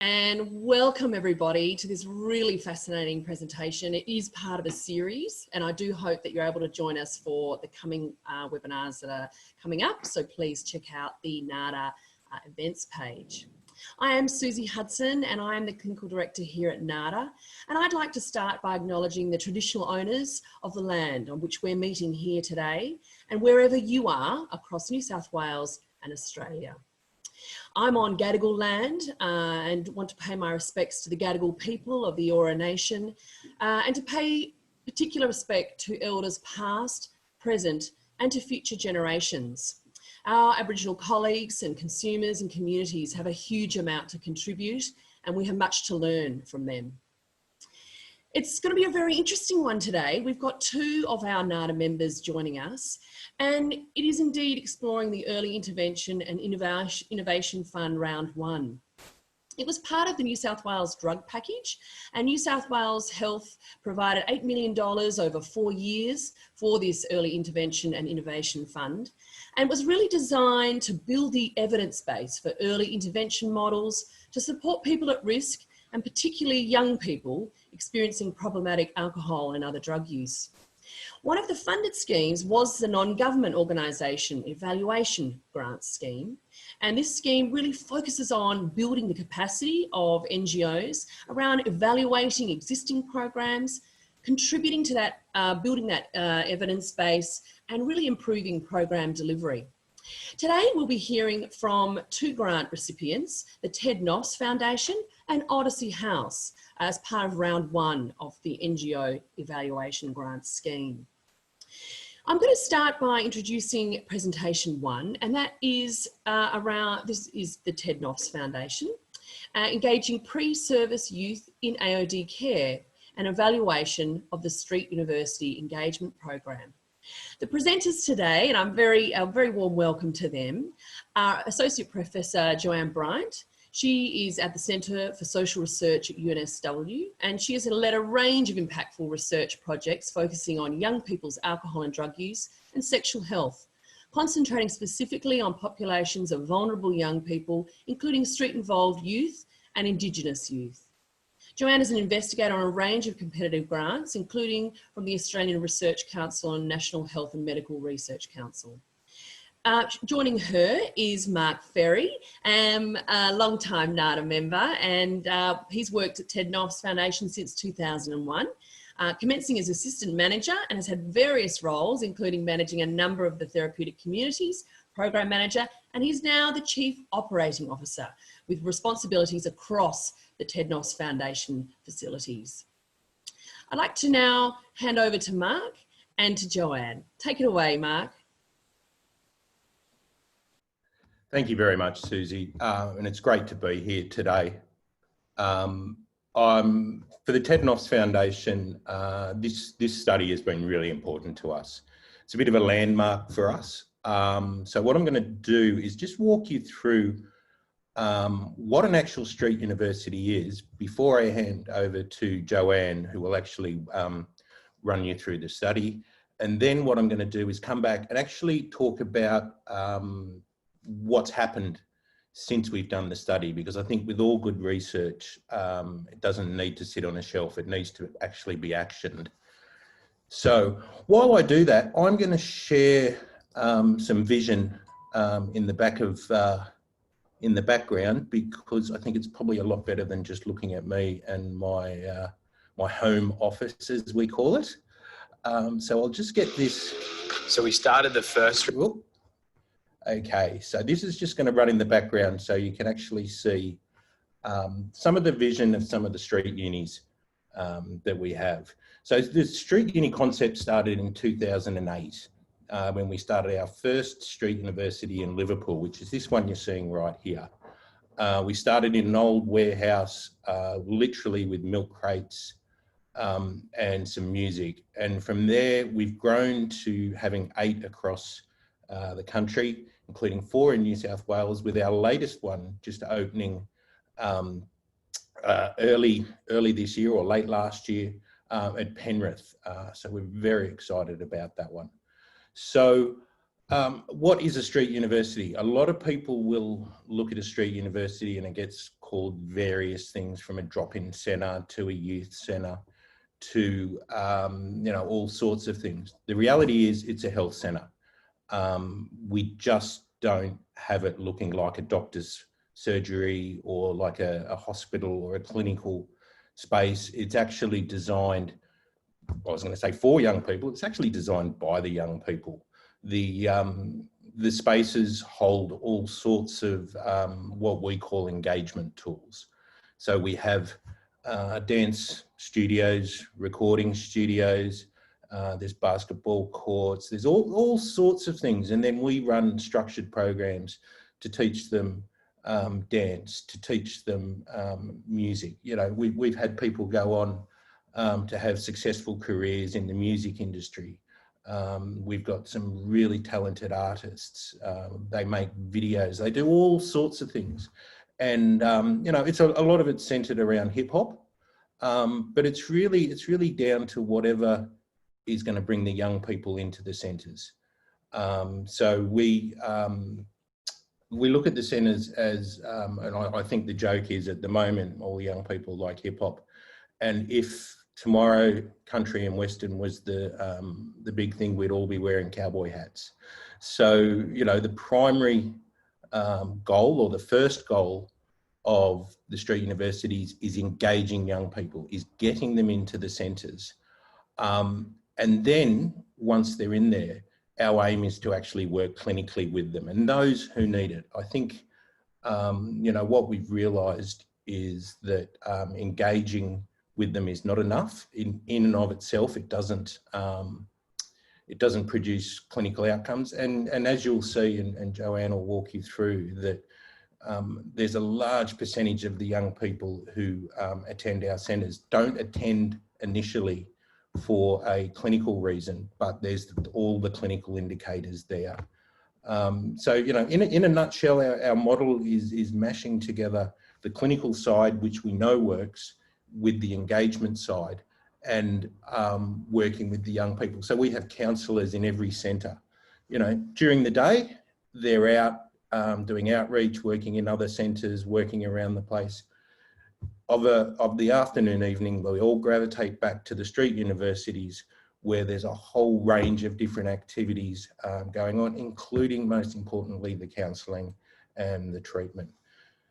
And welcome everybody to this really fascinating presentation. It is part of a series, and I do hope that you're able to join us for the coming webinars that are coming up. So please check out the NADA events page. I am Susie Hudson and I am the Clinical Director here at NADA, and I'd like to start by acknowledging the traditional owners of the land on which we're meeting here today and wherever you are across New South Wales and Australia. I'm on Gadigal land and want to pay my respects to the Gadigal people of the Eora Nation and to pay particular respect to elders past, present and to future generations. Our Aboriginal colleagues and consumers and communities have a huge amount to contribute, and we have much to learn from them. It's going to be a very interesting one today. We've got two of our NADA members joining us, and it is indeed exploring the Early Intervention and Innovation Fund Round 1. It was part of the New South Wales drug package, and New South Wales Health provided $8 million over 4 years for this Early Intervention and Innovation Fund, and was really designed to build the evidence base for early intervention models to support people at risk, and particularly young people experiencing problematic alcohol and other drug use. One of the funded schemes was the non-government organisation evaluation grant scheme, and this scheme really focuses on building the capacity of NGOs around evaluating existing programs, contributing to that, building that evidence base, and really improving program delivery. Today we'll be hearing from two grant recipients, the Ted Noffs Foundation and Odyssey House, as part of round 1 of the NGO evaluation grant scheme. I'm going to start by introducing presentation 1, and that is this is the Ted Noffs Foundation, engaging pre-service youth in AOD care and evaluation of the Street University engagement program. The presenters today, and a very warm welcome to them, are Associate Professor Joanne Bryant. She is at the Centre for Social Research at UNSW, and she has led a range of impactful research projects focusing on young people's alcohol and drug use and sexual health, concentrating specifically on populations of vulnerable young people, including street-involved youth and Indigenous youth. Joanne is an investigator on a range of competitive grants, including from the Australian Research Council and National Health and Medical Research Council. Joining her is Mark Ferry, a long-time NADA member, and he's worked at Ted Noffs Foundation since 2001, commencing as assistant manager, and has had various roles, including managing a number of the therapeutic communities, program manager, and he's now the Chief Operating Officer with responsibilities across the Ted Noffs Foundation facilities. I'd like to now hand over to Mark and to Joanne. Take it away, Mark. Thank you very much, Susie, and it's great to be here today. For the Ted Noffs Foundation, this study has been really important to us. It's a bit of a landmark for us. So what I'm going to do is just walk you through what an actual street university is before I hand over to Joanne, who will actually run you through the study. And then what I'm going to do is come back and actually talk about what's happened since we've done the study, because I think with all good research, it doesn't need to sit on a shelf, it needs to actually be actioned. So while I do that, I'm going to share some vision in the background, because I think it's probably a lot better than just looking at me and my home office, as we call it. So I'll just get this. So we started the first. Okay, so this is just going to run in the background so you can actually see some of the vision of some of the street unis that we have. So the street uni concept started in 2008 when we started our first street university in Liverpool, which is this one you're seeing right here. We started in an old warehouse, literally with milk crates and some music. And from there, we've grown to having 8 across the country, including 4 in New South Wales, with our latest one just opening early this year or late last year at Penrith. So we're very excited about that one. So what is a street university? A lot of people will look at a street university and it gets called various things, from a drop-in centre to a youth centre to, you know, all sorts of things. The reality is it's a health centre. We just don't have it looking like a doctor's surgery or like a hospital or a clinical space. It's actually designed, I was going to say for young people, it's actually designed by the young people. The spaces hold all sorts of what we call engagement tools. So we have dance studios, recording studios, there's basketball courts, there's all sorts of things. And then we run structured programs to teach them dance, to teach them music. You know, we've had people go on to have successful careers in the music industry. We've got some really talented artists. They make videos, they do all sorts of things. And, you know, it's a lot of it's centered around hip hop, but it's really down to whatever is going to bring the young people into the centres. So we look at the centres as, and I think the joke is at the moment, all the young people like hip hop. And if tomorrow country and Western was the big thing, we'd all be wearing cowboy hats. So, you know, the primary goal, or the first goal of the street universities, is engaging young people, is getting them into the centres. And then once they're in there, our aim is to actually work clinically with them and those who need it. I think, you know, what we've realised is that engaging with them is not enough in and of itself. It doesn't produce clinical outcomes. And as you'll see, and Joanne will walk you through, that there's a large percentage of the young people who attend our centres don't attend initially for a clinical reason, but there's all the clinical indicators there. So, you know, in a nutshell, our model is mashing together the clinical side, which we know works, with the engagement side, and working with the young people. So we have counsellors in every centre. You know, during the day, they're out doing outreach, working in other centres, working around the place. Of the afternoon, evening, we all gravitate back to the street universities, where there's a whole range of different activities going on, including, most importantly, the counselling and the treatment.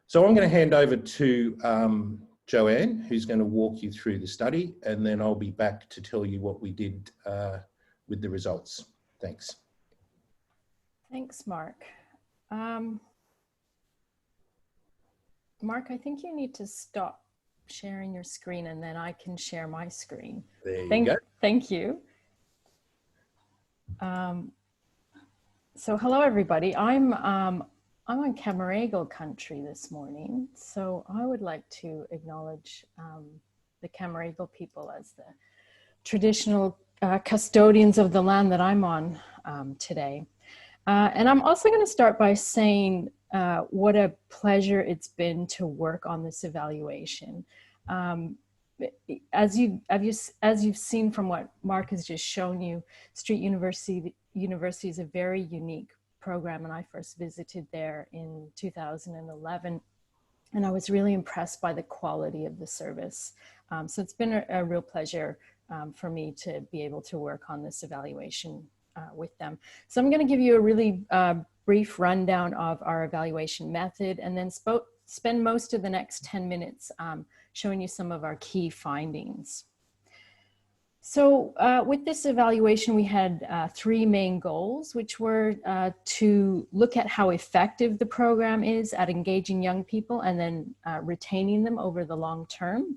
So I'm going to hand over to Joanne, who's going to walk you through the study, and then I'll be back to tell you what we did with the results. Thanks. Thanks, Mark. Mark, I think you need to stop sharing your screen, and then I can share my screen. There you go. Thank you. So hello, everybody. I'm on Camaragal country this morning, so I would like to acknowledge the Camaragal people as the traditional custodians of the land that I'm on today. And I'm also going to start by saying what a pleasure it's been to work on this evaluation. As you've seen from what Mark has just shown you, Street University is a very unique program, and I first visited there in 2011, and I was really impressed by the quality of the service. So it's been a real pleasure for me to be able to work on this evaluation with them. So I'm going to give you a really brief rundown of our evaluation method, and then spend most of the next 10 minutes showing you some of our key findings. So with this evaluation, we had three main goals, which were to look at how effective the program is at engaging young people and then retaining them over the long term.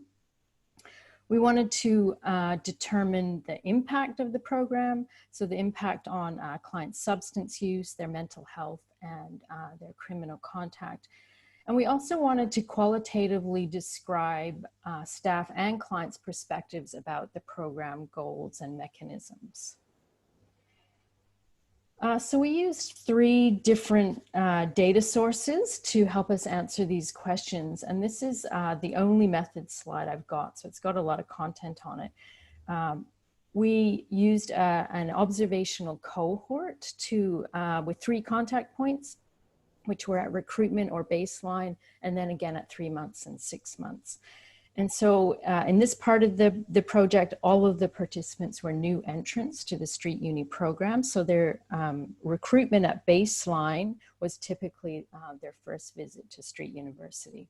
We wanted to determine the impact of the program, so the impact on client substance use, their mental health, and their criminal contact. And we also wanted to qualitatively describe staff and clients' perspectives about the program goals and mechanisms. So we used three different data sources to help us answer these questions. And this is the only method slide I've got, so it's got a lot of content on it. We used an observational cohort with 3 contact points which were at recruitment or baseline, and then again at 3 months and 6 months. And so in this part of the project, all of the participants were new entrants to the Street Uni program. So their recruitment at baseline was typically their first visit to Street University.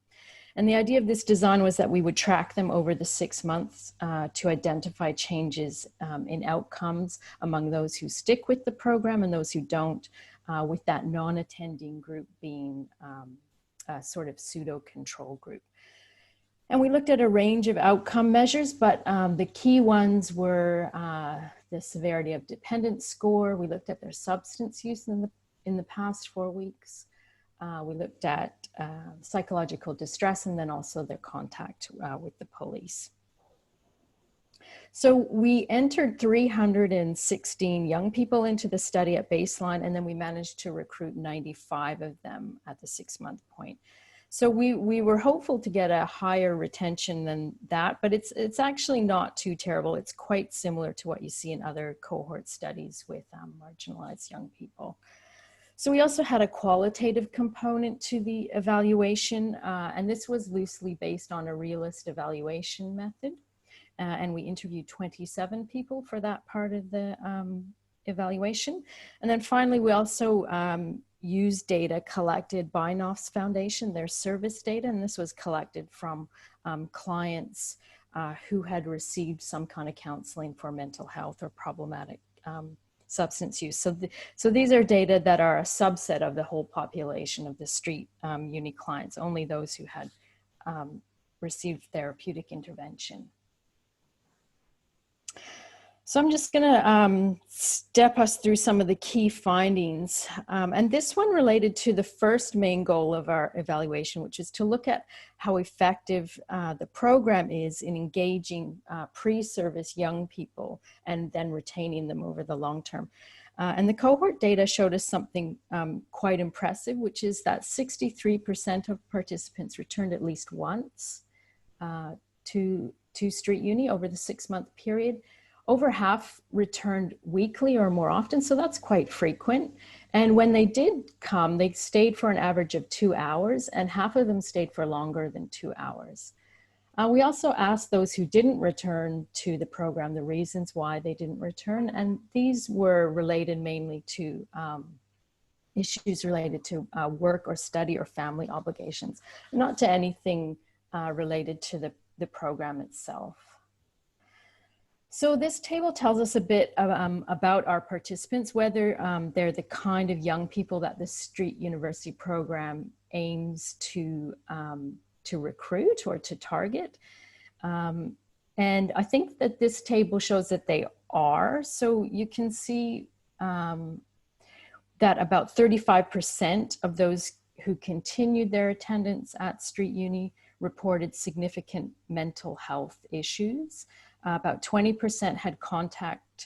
And the idea of this design was that we would track them over the 6 months to identify changes in outcomes among those who stick with the program and those who don't, with that non-attending group being a sort of pseudo-control group. And we looked at a range of outcome measures, but the key ones were the severity of dependence score. We looked at their substance use in the past 4 weeks. We looked at psychological distress, and then also their contact with the police. So we entered 316 young people into the study at baseline, and then we managed to recruit 95 of them at the 6-month point. So we were hopeful to get a higher retention than that, but it's actually not too terrible. It's quite similar to what you see in other cohort studies with marginalized young people. So we also had a qualitative component to the evaluation, and this was loosely based on a realist evaluation method. And we interviewed 27 people for that part of the evaluation. And then finally, we also used data collected by Noffs Foundation, their service data, and this was collected from clients who had received some kind of counseling for mental health or problematic substance use. So these are data that are a subset of the whole population of the Street Uni clients, only those who had received therapeutic intervention. So I'm just going to step us through some of the key findings. And this one related to the first main goal of our evaluation, which is to look at how effective the program is in engaging pre-service young people and then retaining them over the long term. And the cohort data showed us something quite impressive, which is that 63% of participants returned at least once to Street Uni over the 6-month period. Over half returned weekly or more often, so that's quite frequent. And when they did come, they stayed for an average of 2 hours, and half of them stayed for longer than 2 hours. We also asked those who didn't return to the program the reasons why they didn't return, and these were related mainly to issues related to work or study or family obligations, not to anything related to the program itself. So this table tells us a bit about our participants, whether they're the kind of young people that the Street University program aims to recruit or to target. And I think that this table shows that they are. So you can see that about 35% of those who continued their attendance at Street Uni reported significant mental health issues. About 20% had contact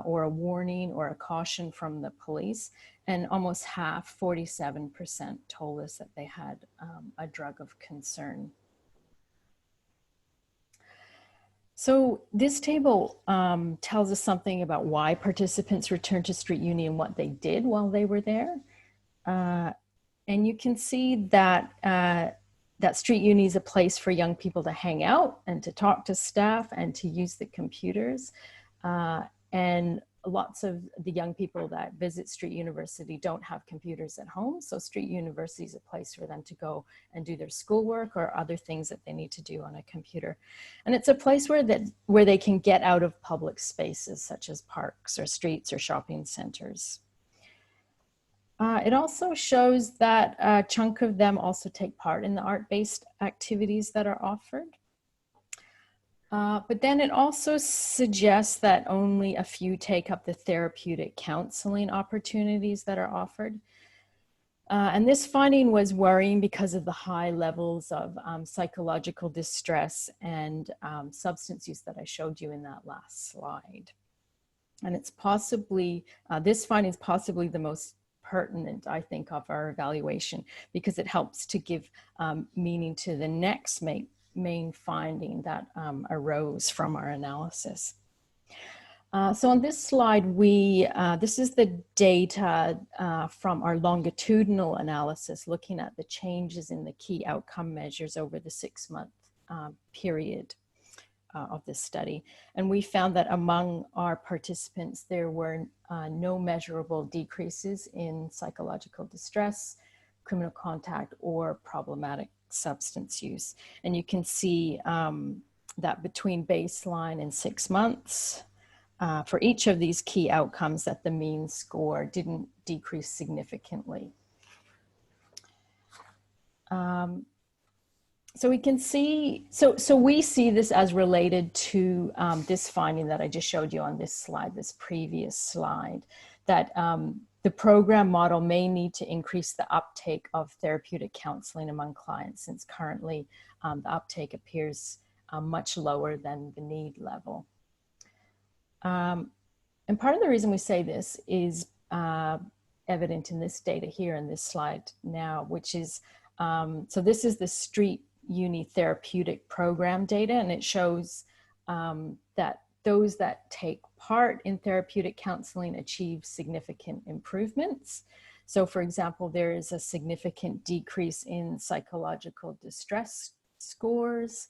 or a warning or a caution from the police, and almost half, 47%, told us that they had a drug of concern. So this table tells us something about why participants returned to Street Uni and what they did while they were there. And you can see that that Street Uni is a place for young people to hang out and to talk to staff and to use the computers. And lots of the young people that visit Street University don't have computers at home. So Street University is a place for them to go and do their schoolwork or other things that they need to do on a computer. And it's a place where they can get out of public spaces such as parks or streets or shopping centers. It also shows that a chunk of them also take part in the art-based activities that are offered. But then it also suggests that only a few take up the therapeutic counseling opportunities that are offered. And this finding was worrying because of the high levels of psychological distress and substance use that I showed you in that last slide. And it's possibly, this finding is possibly the most pertinent, I think, of our evaluation, because it helps to give meaning to the next main finding that arose from our analysis. So on this slide, this is the data from our longitudinal analysis, looking at the changes in the key outcome measures over the 6-month period of this study. And we found that among our participants, there were no measurable decreases in psychological distress, criminal contact, or problematic substance use. And you can see that between baseline and 6 months, for each of these key outcomes, that the mean score didn't decrease significantly. So we can see, so we see this as related to this finding that I just showed you on this slide, this previous slide, that the program model may need to increase the uptake of therapeutic counseling among clients, since currently the uptake appears much lower than the need level. And part of the reason we say this is evident in this data here in this slide now, which is, so this is the Street Uni therapeutic program data, and it shows that those that take part in therapeutic counseling achieve significant improvements. So for example, there is a significant decrease in psychological distress scores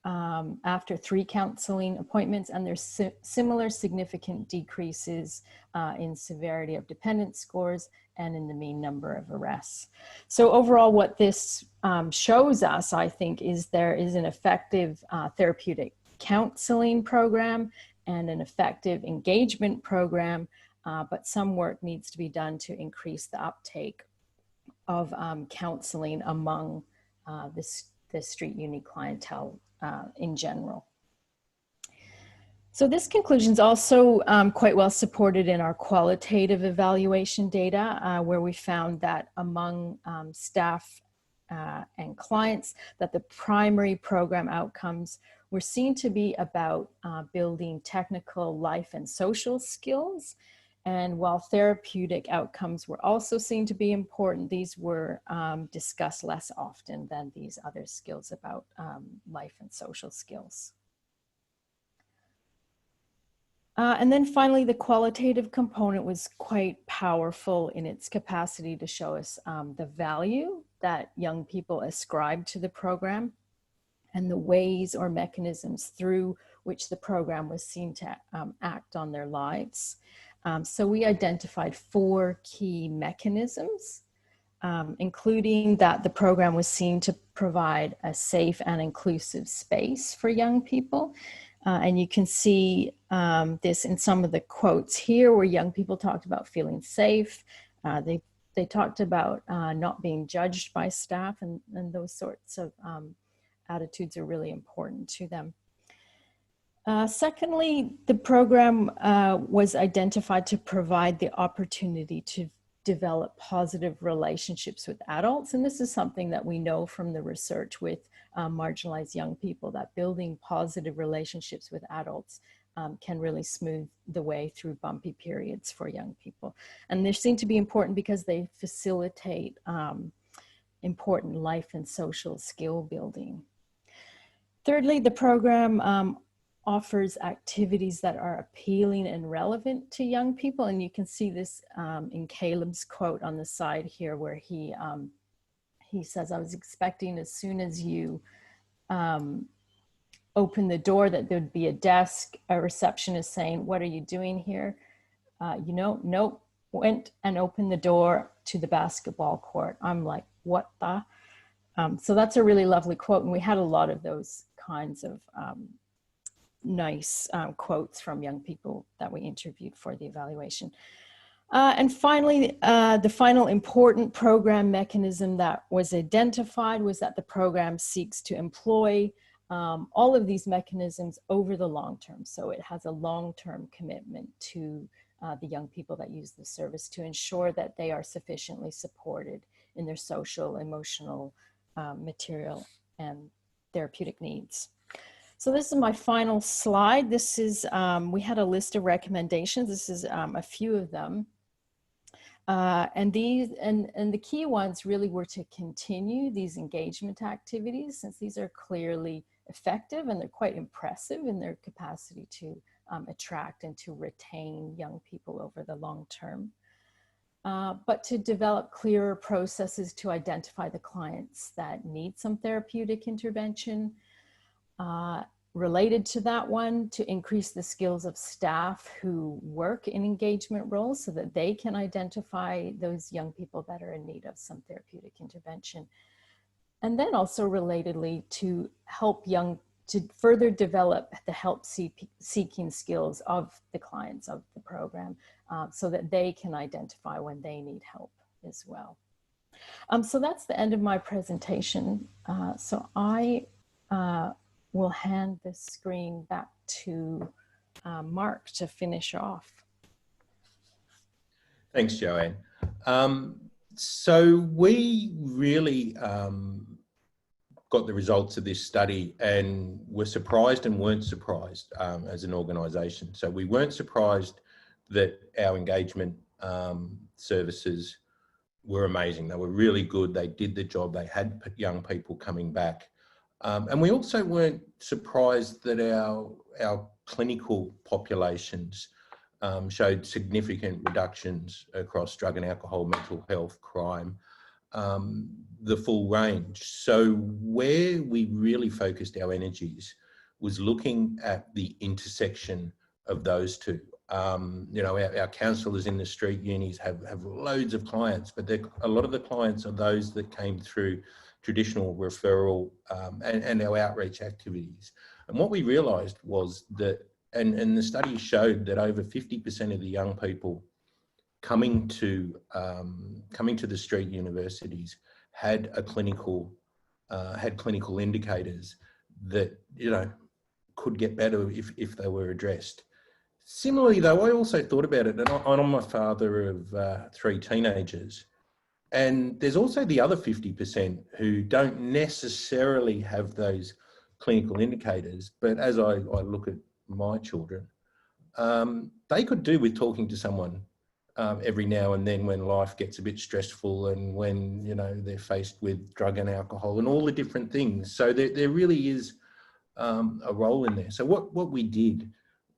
after 3 counseling appointments, and there's similar significant decreases in severity of dependence scores and in the mean number of arrests. So overall, what this shows us, I think, is there is an effective therapeutic counseling program and an effective engagement program, but some work needs to be done to increase the uptake of counseling among the Street Uni clientele in general. So this conclusion is also quite well supported in our qualitative evaluation data, where we found that among staff and clients, that the primary program outcomes were seen to be about building technical life and social skills. And while therapeutic outcomes were also seen to be important, these were discussed less often than these other skills about life and social skills. And then finally, the qualitative component was quite powerful in its capacity to show us the value that young people ascribed to the program and the ways or mechanisms through which the program was seen to act on their lives. So we identified 4 key mechanisms, including that the program was seen to provide a safe and inclusive space for young people. And you can see this in some of the quotes here, where young people talked about feeling safe. They talked about not being judged by staff, and those sorts of attitudes are really important to them. Secondly, the program was identified to provide the opportunity to develop positive relationships with adults. And this is something that we know from the research with marginalized young people, that building positive relationships with adults can really smooth the way through bumpy periods for young people. And they seem to be important because they facilitate important life and social skill building. Thirdly, the program offers activities that are appealing and relevant to young people. And you can see this in Caleb's quote on the side here, where he says, "I was expecting as soon as you open the door that there'd be a desk, a receptionist saying, 'What are you doing here?' You know, nope, went and opened the door to the basketball court." I'm like, what the? So that's a really lovely quote. And we had a lot of those kinds of nice quotes from young people that we interviewed for the evaluation. And finally, the final important program mechanism that was identified was that the program seeks to employ all of these mechanisms over the long term. So it has a long-term commitment to the young people that use the service to ensure that they are sufficiently supported in their social, emotional, material, and therapeutic needs. So this is my final slide. This is, we had a list of recommendations. This is a few of them. And the key ones really were to continue these engagement activities, since these are clearly effective and they're quite impressive in their capacity to attract and to retain young people over the long term. But to develop clearer processes to identify the clients that need some therapeutic intervention. Related to that one, to increase the skills of staff who work in engagement roles so that they can identify those young people that are in need of some therapeutic intervention. And then also relatedly to help to further develop the help seeking skills of the clients of the program so that they can identify when they need help as well. So that's the end of my presentation. So I will hand the screen back to Mark to finish off. Thanks, Joanne. So we really got the results of this study and were surprised and weren't surprised as an organisation. So we weren't surprised that our engagement services were amazing. They were really good. They did the job. They had young people coming back. And we also weren't surprised that our clinical populations showed significant reductions across drug and alcohol, mental health, crime, the full range. So where we really focused our energies was looking at the intersection of those two. You know, our counsellors in the street unis have loads of clients, but a lot of the clients are those that came through traditional referral and our outreach activities. And what we realised was that, and the study showed that over 50% of the young people coming to the street universities had clinical indicators that, you know, could get better if they were addressed. Similarly, though, I also thought about it, and I'm a father of 3 teenagers, and there's also the other 50% who don't necessarily have those clinical indicators, but as I look at my children, they could do with talking to someone every now and then when life gets a bit stressful and when, you know, they're faced with drug and alcohol and all the different things. So there really is a role in there. So what we did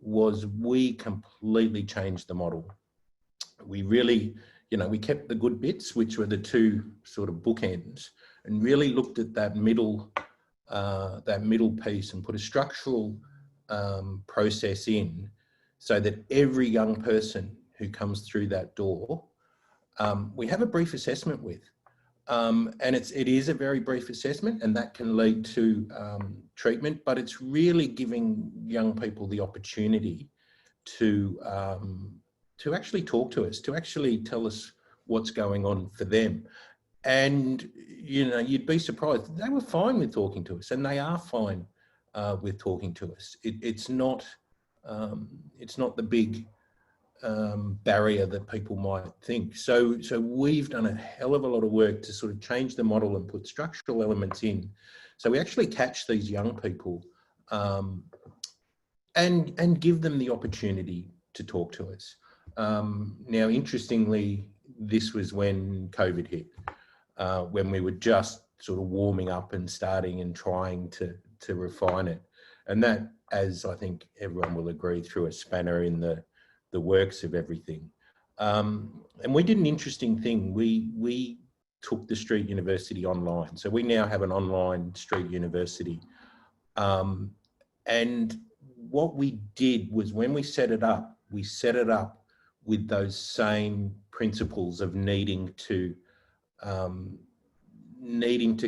was we completely changed the model. We really, you know, we kept the good bits, which were the 2 sort of bookends, and really looked at that middle piece and put a structural process in so that every young person who comes through that door, we have a brief assessment with. And it is a very brief assessment, and that can lead to treatment, but it's really giving young people the opportunity to actually talk to us, to actually tell us what's going on for them. And, you know, you'd be surprised. They were fine with talking to us, and they are fine with talking to us. It's not the big barrier that people might think. So we've done a hell of a lot of work to sort of change the model and put structural elements in. So we actually catch these young people and give them the opportunity to talk to us. Now, interestingly, this was when COVID hit, when we were just sort of warming up and starting and trying to refine it. And that, as I think everyone will agree, threw a spanner in the works of everything. And we did an interesting thing. We took the Street University online. So we now have an online Street University. And what we did was when we set it up with those same principles of needing to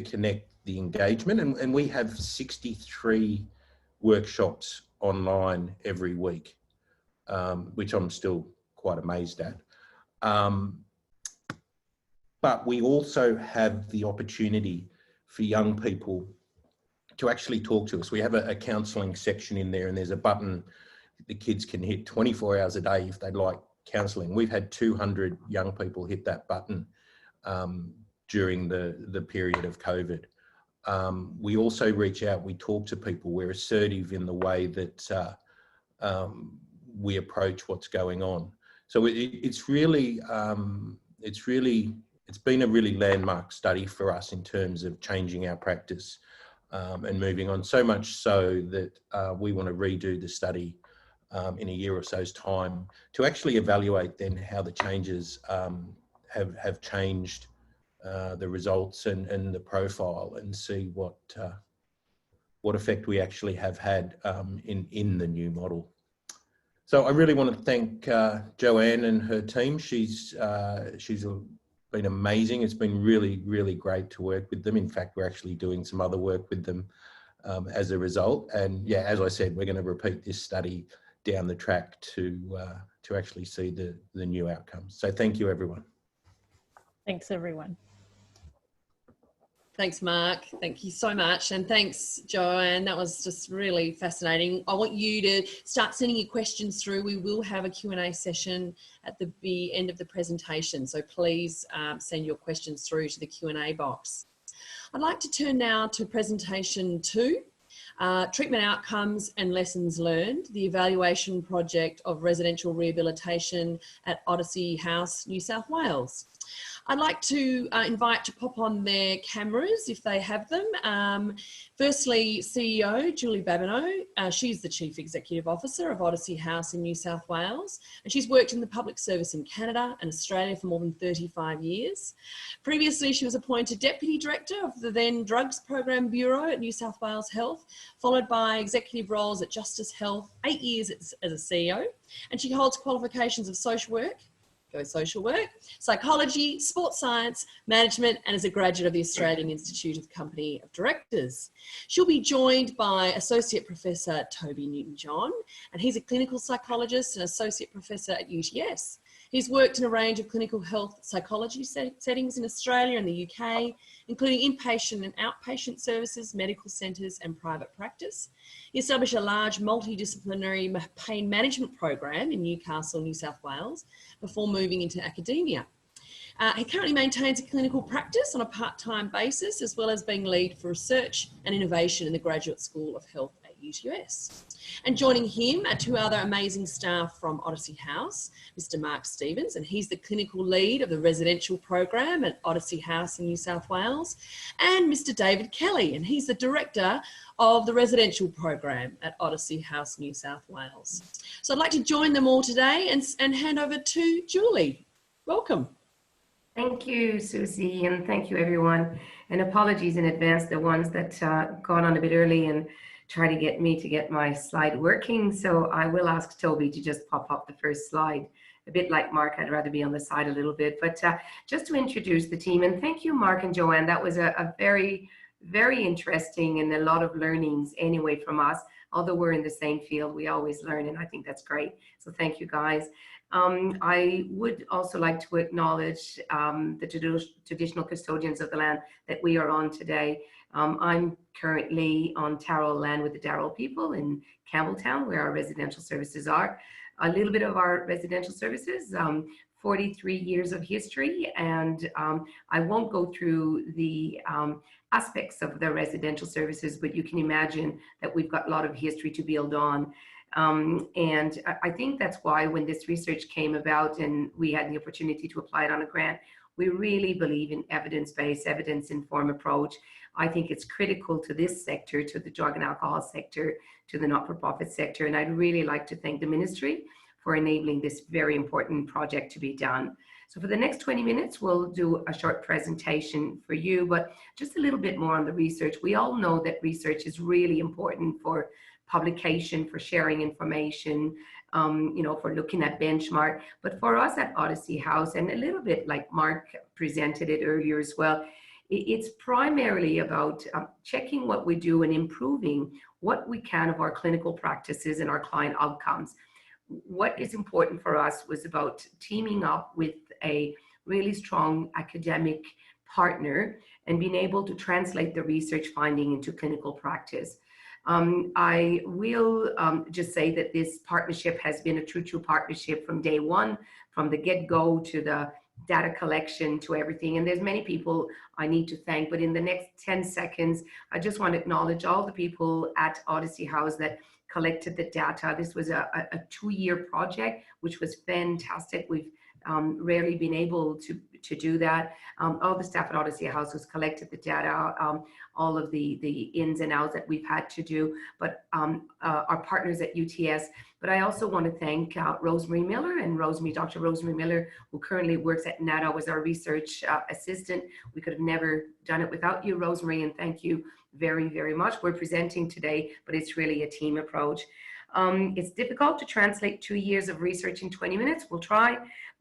connect the engagement. And we have 63 workshops online every week, which I'm still quite amazed at. But we also have the opportunity for young people to actually talk to us. We have a counselling section in there, and there's a button the kids can hit 24 hours a day if they'd like counselling. We've had 200 young people hit that button during the period of COVID. We also reach out, we talk to people, we're assertive in the way that we approach what's going on. So it's been a really landmark study for us in terms of changing our practice and moving on, so much so that we want to redo the study in a year or so's time to actually evaluate then how the changes have changed the results and the profile, and see what effect we actually have had in the new model. So I really want to thank Joanne and her team. She's been amazing. It's been really, really great to work with them. In fact, we're actually doing some other work with them as a result. And yeah, as I said, we're going to repeat this study down the track to actually see the new outcomes. So thank you, everyone. Thanks, everyone. Thanks, Mark. Thank you so much. And thanks, Joanne. That was just really fascinating. I want you to start sending your questions through. We will have a Q&A session at the end of the presentation. So please send your questions through to the Q&A box. I'd like to turn now to presentation 2, Treatment Outcomes and Lessons Learned, the evaluation project of residential rehabilitation at Odyssey House, New South Wales. I'd like to invite to pop on their cameras if they have them. Firstly, CEO Julie Babineau. She's the Chief Executive Officer of Odyssey House in New South Wales, and she's worked in the public service in Canada and Australia for more than 35 years. Previously, she was appointed Deputy Director of the then Drugs Program Bureau at New South Wales Health, followed by executive roles at Justice Health, 8 years as a CEO, and she holds qualifications of social work, social work, psychology, sports science, management, and is a graduate of the Australian Institute of Company of Directors. She'll be joined by Associate Professor Toby Newton-John, and he's a clinical psychologist and Associate Professor at UTS. He's worked in a range of clinical health psychology settings in Australia and the UK, including inpatient and outpatient services, medical centres and private practice. He established a large multidisciplinary pain management program in Newcastle, New South Wales, before moving into academia. He currently maintains a clinical practice on a part-time basis, as well as being lead for research and innovation in the Graduate School of Health at UTS. And joining him are 2 other amazing staff from Odyssey House, Mr. Mark Stevens, and he's the clinical lead of the residential program at Odyssey House in New South Wales, and Mr. David Kelly, and he's the director of the residential program at Odyssey House, New South Wales. So I'd like to join them all today and hand over to Julie. Welcome. Thank you, Susie, and thank you, everyone. And apologies in advance, the ones that got on a bit early and try to get me to get my slide working. So I will ask Toby to just pop up the first slide. A bit like Mark, I'd rather be on the side a little bit, but just to introduce the team. And thank you, Mark and Joanne. That was a very, very interesting and a lot of learnings anyway from us. Although we're in the same field, we always learn, and I think that's great. So thank you, guys. I would also like to acknowledge the traditional custodians of the land that we are on today. I'm currently on Tarrell land with the Darrell people in Campbelltown, where our residential services are. A little bit of our residential services, 43 years of history, and I won't go through the aspects of the residential services, but you can imagine that we've got a lot of history to build on. And I think that's why when this research came about and we had the opportunity to apply it on a grant, we really believe in evidence-based, evidence-informed approach. I think it's critical to this sector, to the drug and alcohol sector, to the not-for-profit sector. And I'd really like to thank the ministry for enabling this very important project to be done. So for the next 20 minutes, we'll do a short presentation for you, but just a little bit more on the research. We all know that research is really important for publication, for sharing information, you know, for looking at benchmark. But for us at Odyssey House, and a little bit like Mark presented it earlier as well, it's primarily about checking what we do and improving what we can of our clinical practices and our client outcomes. What is important for us was about teaming up with a really strong academic partner and being able to translate the research finding into clinical practice. I will just say that this partnership has been a true partnership from day one, from the get-go to the data collection to everything. And there's many people I need to thank, but in the next 10 seconds, I just want to acknowledge all the people at Odyssey House that collected the data. This was a 2-year project, which was fantastic. We've rarely been able to do that. All the staff at Odyssey House has collected the data, all of the ins and outs that we've had to do, but our partners at UTS. But I also want to thank Rosemary Miller and Dr. Rosemary Miller, who currently works at NADA, was our research assistant. We could have never done it without you, Rosemary, and thank you very, very much. We're presenting today, but it's really a team approach. It's difficult to translate 2 years of research in 20 minutes. We'll try.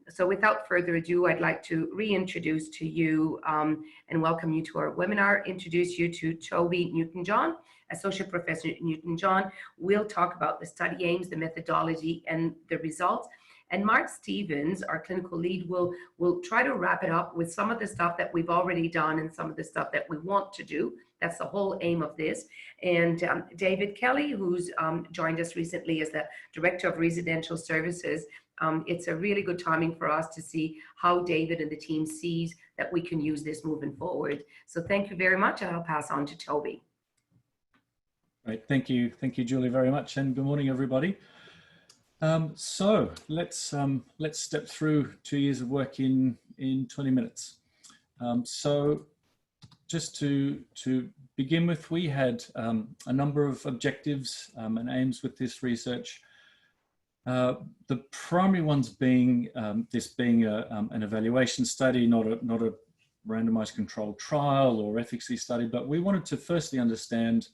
So without further ado, I'd like to reintroduce to you and welcome you to our webinar, introduce you to Toby Newton-John, Associate Professor Newton-John. We'll talk about the study aims, the methodology, and the results. And Mark Stevens, our clinical lead, will try to wrap it up with some of the stuff that we've already done and some of the stuff that we want to do. That's the whole aim of this. And David Kelly, who's joined us recently as the Director of Residential Services. It's a really good timing for us to see how David and the team sees that we can use this moving forward. So thank you very much. I'll pass on to Toby. Great, thank you, Julie, very much, and good morning, everybody. So let's step through 2 years of work in 20 minutes. So just to begin with, we had a number of objectives and aims with this research. The primary ones being this being an evaluation study, not a randomized controlled trial or efficacy study, but we wanted to firstly understand,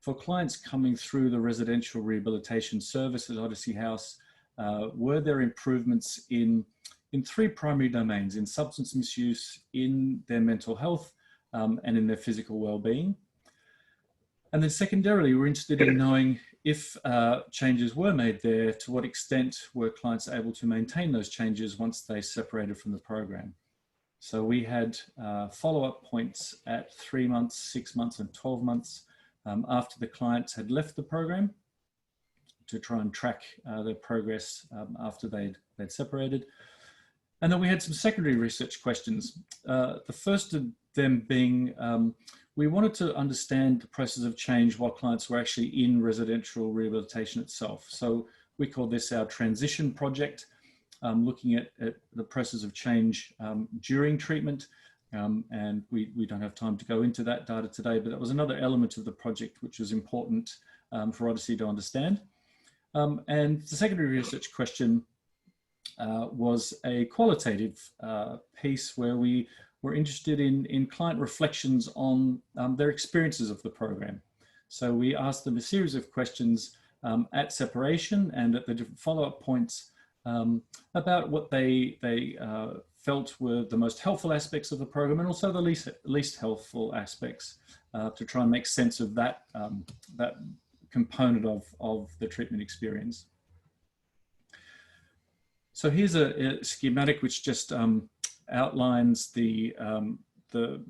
for clients coming through the residential rehabilitation service at Odyssey House, were there improvements in three primary domains: in substance misuse, in their mental health, and in their physical well-being. And then secondarily, we're interested in knowing if changes were made there, to what extent were clients able to maintain those changes once they separated from the program. So we had follow-up points at 3 months, 6 months, and 12 months after the clients had left the program, to try and track their progress after they'd separated. And then we had some secondary research questions. The first of them being, we wanted to understand the process of change while clients were actually in residential rehabilitation itself. So we call this our transition project, looking at the process of change during treatment. And we don't have time to go into that data today, but that was another element of the project which was important for Odyssey to understand. And the secondary research question was a qualitative piece where we were interested in client reflections on their experiences of the program. So we asked them a series of questions at separation and at the different follow-up points about what they felt were the most helpful aspects of the program, and also the least helpful aspects, to try and make sense of that, that component of the treatment experience. So here's a schematic which just outlines the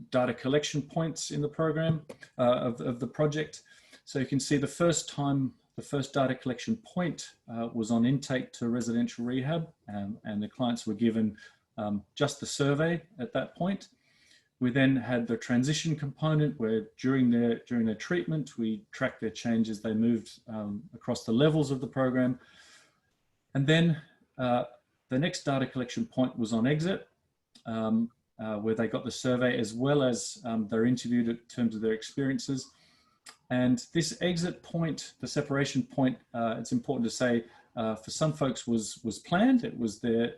data collection points in the program of the project. So you can see the first data collection point was on intake to residential rehab, and the clients were given just the survey at that point. We then had the transition component where during their treatment, we tracked their change as they moved across the levels of the program. And then the next data collection point was on exit, where they got the survey as well as they're interviewed in terms of their experiences. And this exit point, the separation point, it's important to say, for some folks was planned. It was their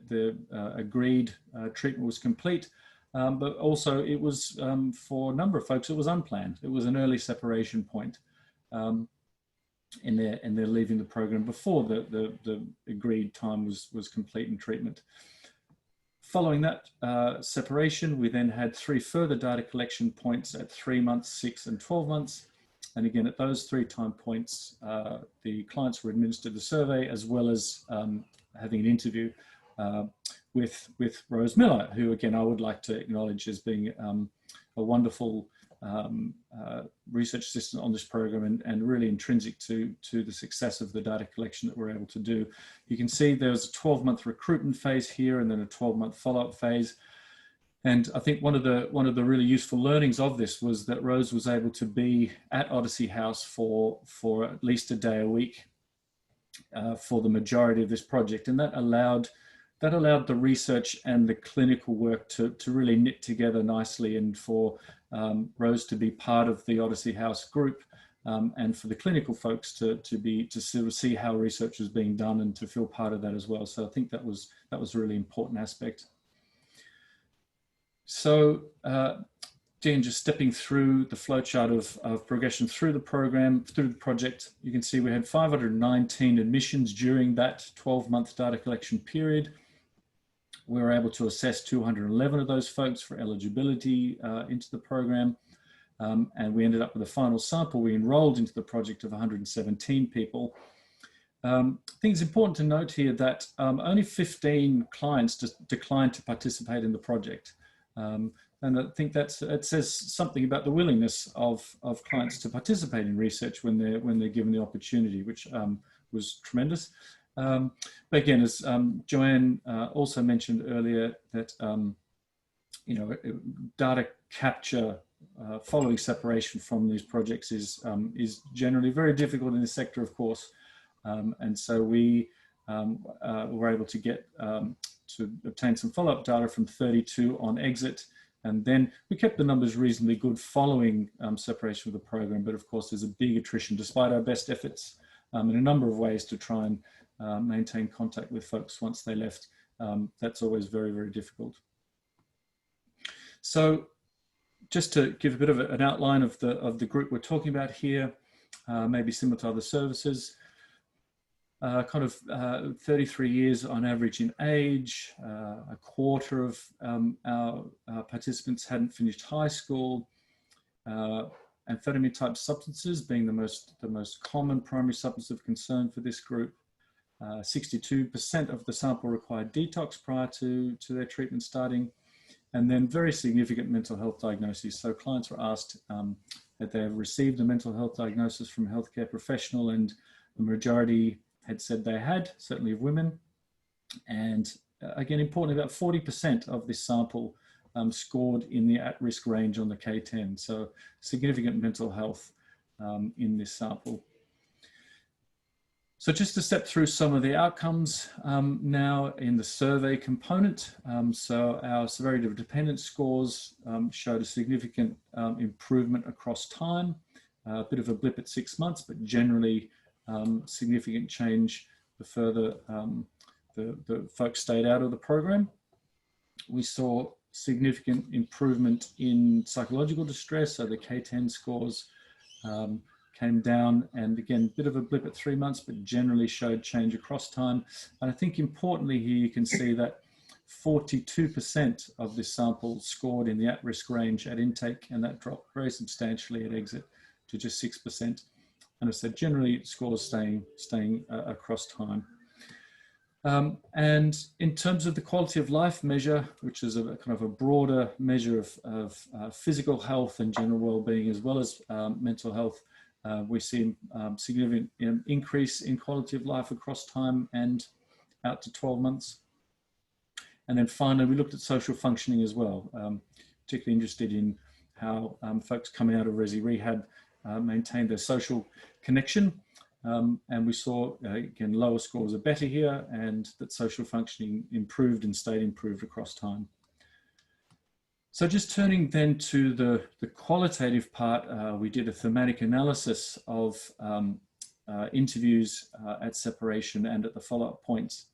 agreed treatment was complete, but also it was, for a number of folks, it was unplanned. It was an early separation point in their leaving the program before the agreed time was complete in treatment. Following that separation, we then had 3 further data collection points at 3 months, 6 and 12 months. And again, at those 3 time points, the clients were administered the survey as well as having an interview with Rose Miller, who again, I would like to acknowledge as being a wonderful research assistant on this program and really intrinsic to the success of the data collection that we're able to do. You can see there's a 12-month recruitment phase here and then a 12-month follow-up phase. And I think one of the really useful learnings of this was that Rose was able to be at Odyssey House for at least a day a week for the majority of this project. And that allowed that allowed the research and the clinical work to really knit together nicely, and for Rose to be part of the Odyssey House group, and for the clinical folks to sort of see how research was being done and to feel part of that as well. So I think that was a really important aspect. So again, just stepping through the flowchart of progression through the program, through the project, you can see we had 519 admissions during that 12-month data collection period. We were able to assess 211 of those folks for eligibility into the program. And we ended up with a final sample. We enrolled into the project of 117 people. I think it's important to note here that only 15 clients just declined to participate in the project. And I think it says something about the willingness of clients to participate in research when they're given the opportunity, which was tremendous. But again, as Joanne also mentioned earlier, that you know, data capture following separation from these projects is generally very difficult in this sector, of course, and so we were able to get to obtain some follow-up data from 32 on exit, and then we kept the numbers reasonably good following separation of the program. But of course, there's a big attrition despite our best efforts in a number of ways to try and maintain contact with folks once they left. That's always very, very difficult. So just to give a bit of an outline of the group we're talking about here, maybe similar to other services, kind of 33 years on average in age, a quarter of our participants hadn't finished high school, amphetamine type substances being the most common primary substance of concern for this group. 62% of the sample required detox prior to their treatment starting. And then very significant mental health diagnoses. So clients were asked that they have received a mental health diagnosis from a healthcare professional, and the majority had said they had, certainly of women. And again, importantly, about 40% of this sample scored in the at-risk range on the K10. So significant mental health in this sample. So just to step through some of the outcomes now in the survey component. So our severity of dependence scores showed a significant improvement across time, a bit of a blip at 6 months, but generally significant change the further the folks stayed out of the program. We saw significant improvement in psychological distress, so the K10 scores came down, and again, a bit of a blip at 3 months, but generally showed change across time. And I think importantly here, you can see that 42% of this sample scored in the at-risk range at intake, and that dropped very substantially at exit to just 6%. And I said, generally scores staying across time. And in terms of the quality of life measure, which is a kind of a broader measure of physical health and general well-being, as well as mental health, we see significant increase in quality of life across time and out to 12 months. And then finally, we looked at social functioning as well, particularly interested in how folks coming out of resi rehab maintain their social connection. And we saw, again, lower scores are better here, and that social functioning improved and stayed improved across time. So just turning then to the qualitative part, we did a thematic analysis of interviews at separation and at the follow-up points.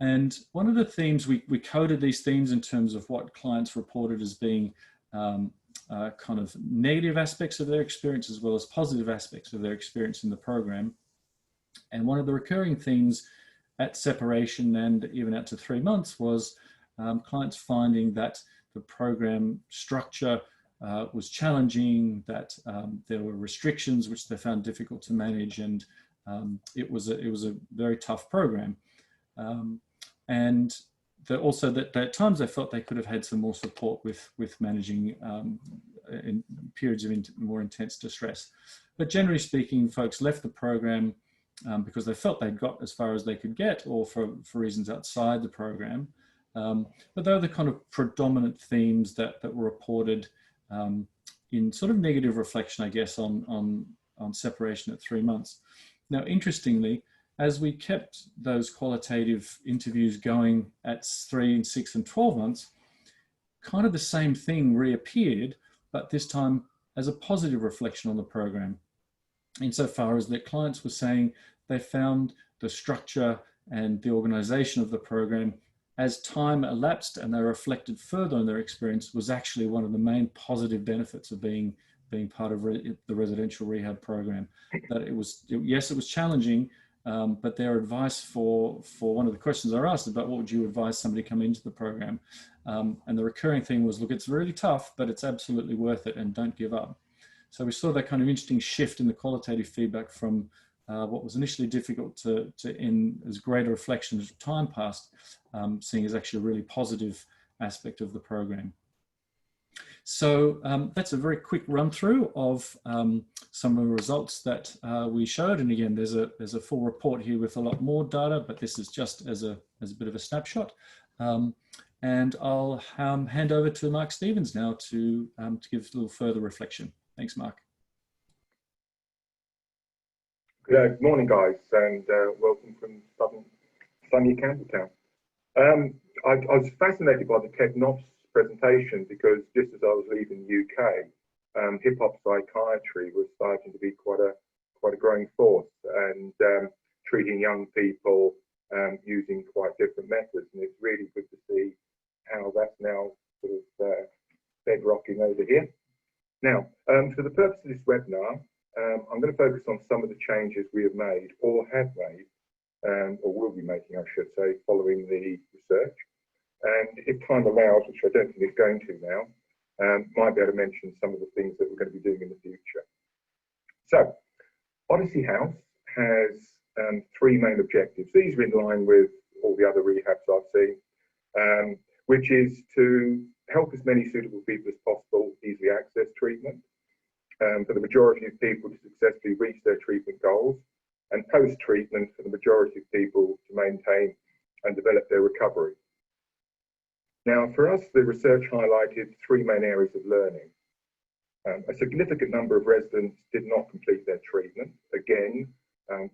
And one of the themes, we coded these themes in terms of what clients reported as being kind of negative aspects of their experience as well as positive aspects of their experience in the program. And one of the recurring themes at separation and even out to 3 months was clients finding that the program structure was challenging, that there were restrictions which they found difficult to manage, and it was a very tough program. And also that at times they felt they could have had some more support with managing in periods of more intense distress. But generally speaking, folks left the program because they felt they'd got as far as they could get, or for reasons outside the program. But they were the kind of predominant themes that were reported in sort of negative reflection, I guess, on separation at 3 months. Now, interestingly, as we kept those qualitative interviews going at 3, 6 and 12 months, kind of the same thing reappeared, but this time as a positive reflection on the program, insofar as that clients were saying they found the structure and the organization of the program, as time elapsed and they reflected further on their experience, was actually one of the main positive benefits of being part of the residential rehab program. That yes, it was challenging, but their advice for one of the questions I asked about what would you advise somebody coming into the program, and the recurring thing was, look, it's really tough, but it's absolutely worth it, and don't give up. So we saw that kind of interesting shift in the qualitative feedback from what was initially difficult to in as greater reflection as time passed, seeing as actually a really positive aspect of the program. So that's a very quick run through of some of the results that we showed. And again, there's a full report here with a lot more data, but this is just as a bit of a snapshot. And I'll hand over to Mark Stevens now to give a little further reflection. Thanks, Mark. Good morning, guys, and welcome from sunny Campbelltown. I was fascinated by the Ted Noffs presentation, because just as I was leaving the UK, hip-hop psychiatry was starting to be quite a growing force, and treating young people using quite different methods. And it's really good to see how that's now sort of bedrocking over here. Now, for the purpose of this webinar, I'm going to focus on some of the changes we have made, or have made, or will be making, I should say, following the research. And if time allows, which I don't think it's going to now, might be able to mention some of the things that we're going to be doing in the future. So, Odyssey House has 3 main objectives. These are in line with all the other rehabs I've seen, which is to help as many suitable people as possible easily access treatment, for the majority of people to successfully reach their treatment goals, and post-treatment for the majority of people to maintain and develop their recovery. Now, for us, the research highlighted 3 main areas of learning. A significant number of residents did not complete their treatment. Again,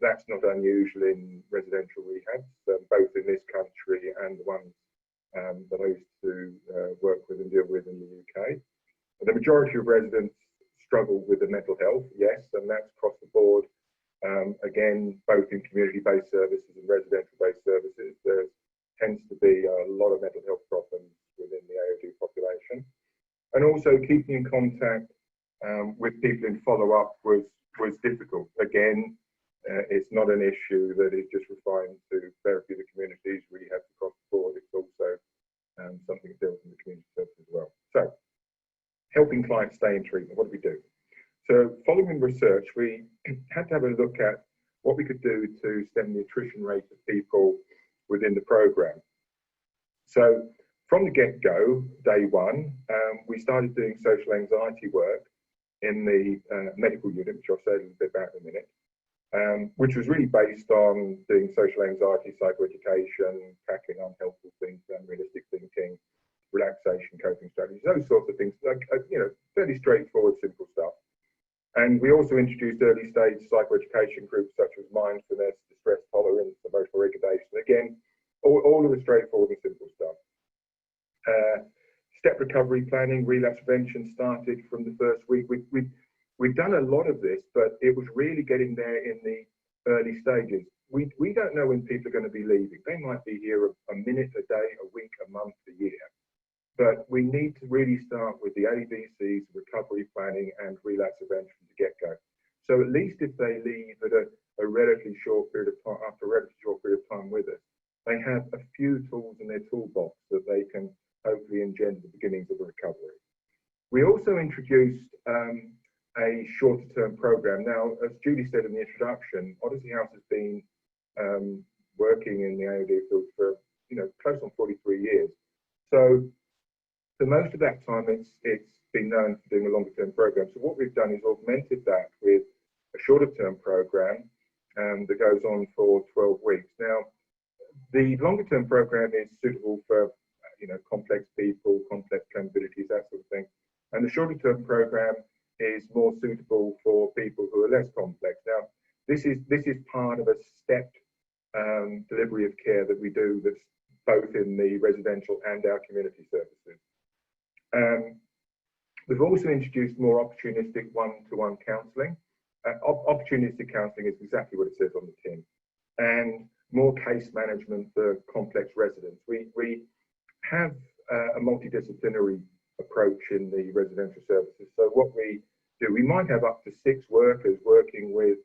that's not unusual in residential rehabs, both in this country and the ones that I used to work with and deal with in the UK. The majority of residents struggle with the mental health, yes, and that's across the board. Again, both in community-based services and residential-based services, there tends to be a lot of mental health problems within the AOD population. And also keeping in contact with people in follow-up was difficult. Again, it's not an issue that is just refined to therapeutic communities, rehab across the board. It's also something that deals in the community service as well. So, helping clients stay in treatment, what do we do? So, following research, we had to have a look at what we could do to stem the attrition rate of people within the program. So, from the get-go, day one, we started doing social anxiety work in the medical unit, which I'll say a little bit about in a minute, which was really based on doing social anxiety, psychoeducation, tackling unhelpful things, unrealistic thinking, relaxation, coping strategies, those sorts of things, like, fairly straightforward, simple stuff. And we also introduced early stage psychoeducation groups such as mindfulness, distress tolerance, emotional regulation. Again, all of the straightforward and simple stuff. Step recovery planning, relapse prevention started from the first week. We've done a lot of this, but it was really getting there in the early stages. We don't know when people are going to be leaving. They might be here a minute, a day, a week, a month, a year. But we need to really start with the ABCs, recovery planning, and relapse prevention to get-go. So at least if they leave at a relatively short period of time, after a relatively short period of time with us, they have a few tools in their toolbox that they can hopefully engender the beginnings of a recovery. We also introduced a shorter-term program. Now, as Julie said in the introduction, Odyssey House has been working in the AOD field for close on 43 years. So for most of that time, it's been known for doing a longer-term program. So what we've done is augmented that with a shorter-term program that goes on for 12 weeks. Now, the longer-term program is suitable for complex people, complex comorbidities, that sort of thing. And the shorter-term program is more suitable for people who are less complex. Now, this is part of a stepped delivery of care that we do that's both in the residential and our community services. We've also introduced more opportunistic one-to-one counselling. Opportunistic counselling is exactly what it says on the tin, and more case management for complex residents. We have a multidisciplinary approach in the residential services. So what we do, we might have up to 6 workers working with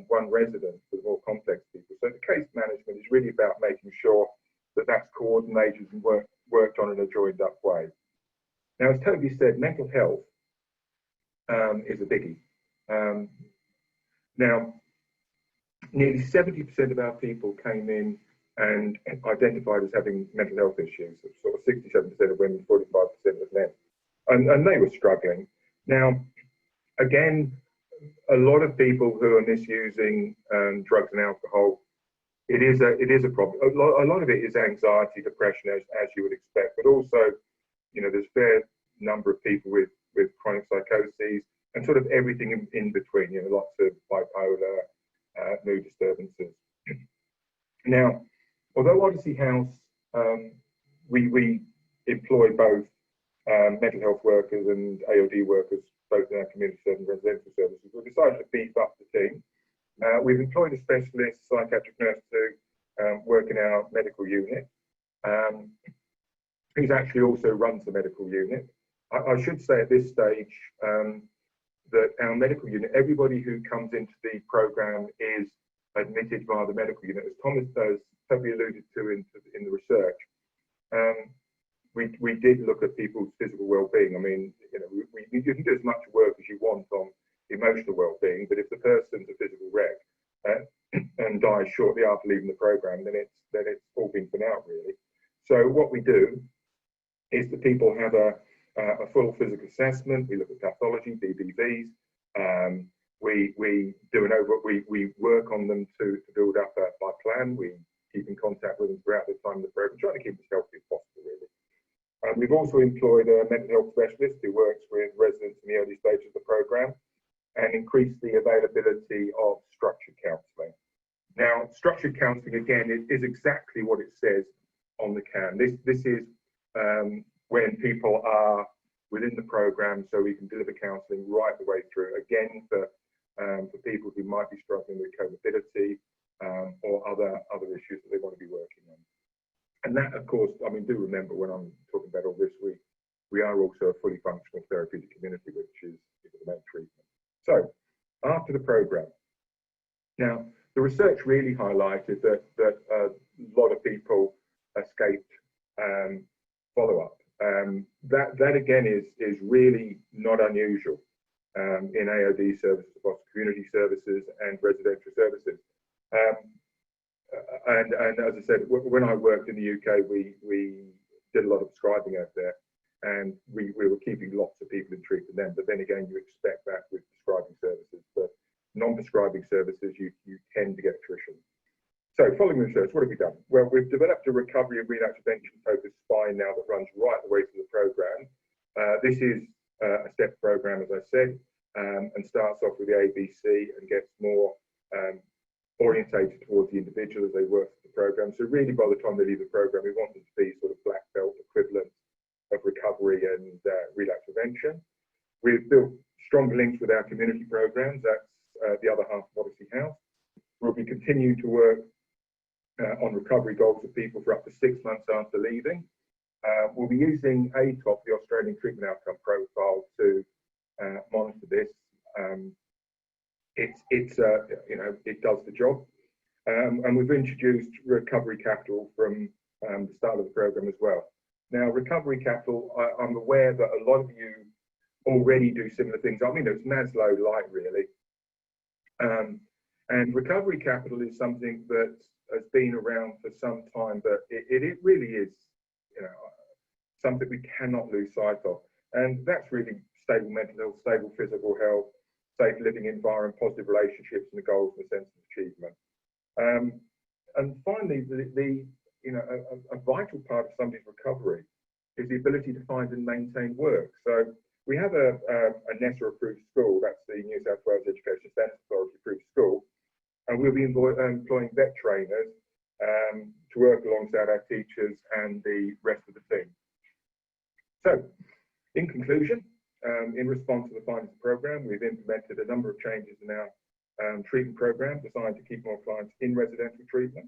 one resident for more complex people. So the case management is really about making sure that that's coordinated and worked on in a joined up way. Now, as Toby said, mental health is a biggie. Now, nearly 70% of our people came in and identified as having mental health issues, sort of 67% of women, 45% of men, and they were struggling. Now, again, a lot of people who are misusing drugs and alcohol, it is a problem. A lot of it is anxiety, depression, as you would expect, but also, you know, there's a fair number of people with chronic psychoses and sort of everything in between, you know, lots of bipolar, mood disturbances. Now, although Odyssey House, we employ both mental health workers and AOD workers, both in our community service and residential services, we've decided to beef up the team. We've employed a specialist psychiatric nurse to work in our medical unit, who's actually also runs the medical unit. I should say at this stage that our medical unit, everybody who comes into the programme is admitted via the medical unit, as Toby alluded to in the research. We did look at people's physical well-being. I mean, you know, you can do as much work as you want on emotional well-being, but if the person's a physical wreck and dies shortly after leaving the programme, then it's all been for now, really. So what we do is the people have a full physical assessment. We look at pathology, BBVs. We do we work on them to build up a plan. We keep in contact with them throughout the time of the programme, trying to keep them as healthy as possible, really. We've also employed a mental health specialist who works with residents in the early stages of the programme and increased the availability of structured counselling. Now, structured counselling, again, is exactly what it says on the can. This is when people are within the programme, so we can deliver counselling right the way through. Again, for people who might be struggling with comorbidity or other issues that they want to be working on. And that, of course, I mean, do remember when I'm talking about all this, we are also a fully functional therapeutic community, which is the main treatment. So, after the programme, now the research really highlighted that a lot of people escaped follow-up. That again is really not unusual in AOD services, across community services and residential services. And as I said, when I worked in the UK, we did a lot of prescribing out there, and we were keeping lots of people in treatment then. But then again, you expect that with prescribing services. But non-prescribing services, you tend to get attrition. So following research, what have we done? Well, we've developed a recovery and relapse prevention focused spine now that runs right the way through the programme. This is a step programme, as I said, and starts off with the ABC and gets more orientated towards the individual as they work through the programme. So really, by the time they leave the programme, we want them to be sort of black belt equivalent of recovery and relapse prevention. We've built strong links with our community programmes. That's the other half of Odyssey House. We'll be continuing to work on recovery goals of people for up to 6 months after leaving. We'll be using ATOP, the Australian Treatment Outcome Profile, to monitor this. It does the job. And we've introduced recovery capital from the start of the programme as well. Now, recovery capital, I'm aware that a lot of you already do similar things. I mean, it's Maslow light, really. And recovery capital is something that has been around for some time, but it really is, you know, something we cannot lose sight of. And that's really stable mental health, stable physical health, safe living environment, positive relationships, and the goals and the sense of achievement. And finally, a vital part of somebody's recovery is the ability to find and maintain work. So we have a NESA approved school, that's the New South Wales Education Standards Authority approved school, and we'll be employing vet trainers to work alongside our teachers and the rest of the team. So, in conclusion, in response to the findings of the programme, we've implemented a number of changes in our treatment programme designed to keep more clients in residential treatment,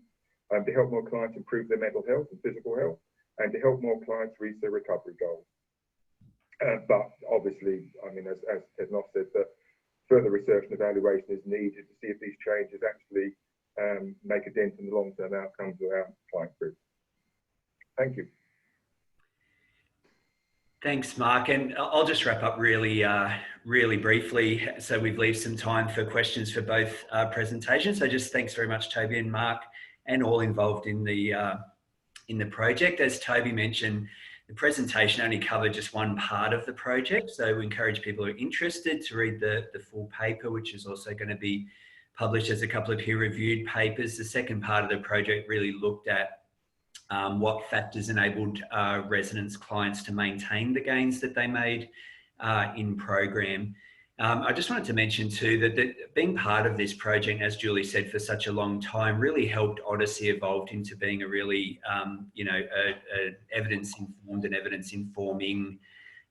to help more clients improve their mental health and physical health, and to help more clients reach their recovery goals. But obviously, I mean, as Noff said, that further research and evaluation is needed to see if these changes actually make a dent in the long-term outcomes of our client group. Thank you. Thanks, Mark. And I'll just wrap up really briefly, so we leave some time for questions for both presentations. So just thanks very much, Toby and Mark, and all involved in the project. As Toby mentioned, the presentation only covered just one part of the project, so we encourage people who are interested to read the full paper, which is also going to be published as a couple of peer-reviewed papers. The second part of the project really looked at what factors enabled residents, clients to maintain the gains that they made in program. I just wanted to mention too that being part of this project, as Julie said, for such a long time, really helped Odyssey evolve into being a really, evidence-informed and evidence-informing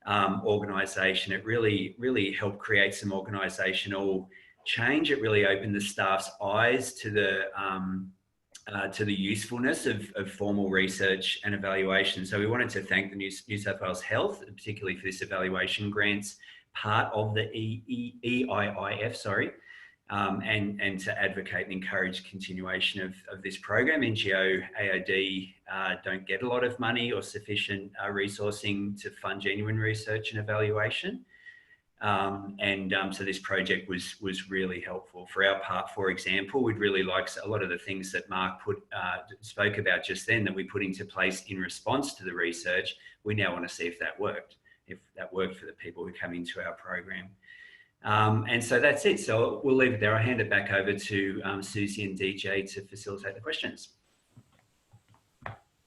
organisation. It really helped create some organisational change. It really opened the staff's eyes to the usefulness of formal research and evaluation. So we wanted to thank the New South Wales Health, particularly for this evaluation grants part of the EIIF, and to advocate and encourage continuation of this program. NGO AOD don't get a lot of money or sufficient resourcing to fund genuine research and evaluation. So this project was really helpful. For our part, for example, we'd really like a lot of the things that Mark spoke about just then that we put into place in response to the research. We now want to see if that worked for the people who come into our program. And so that's it. So we'll leave it there. I'll hand it back over to Susie and DJ to facilitate the questions.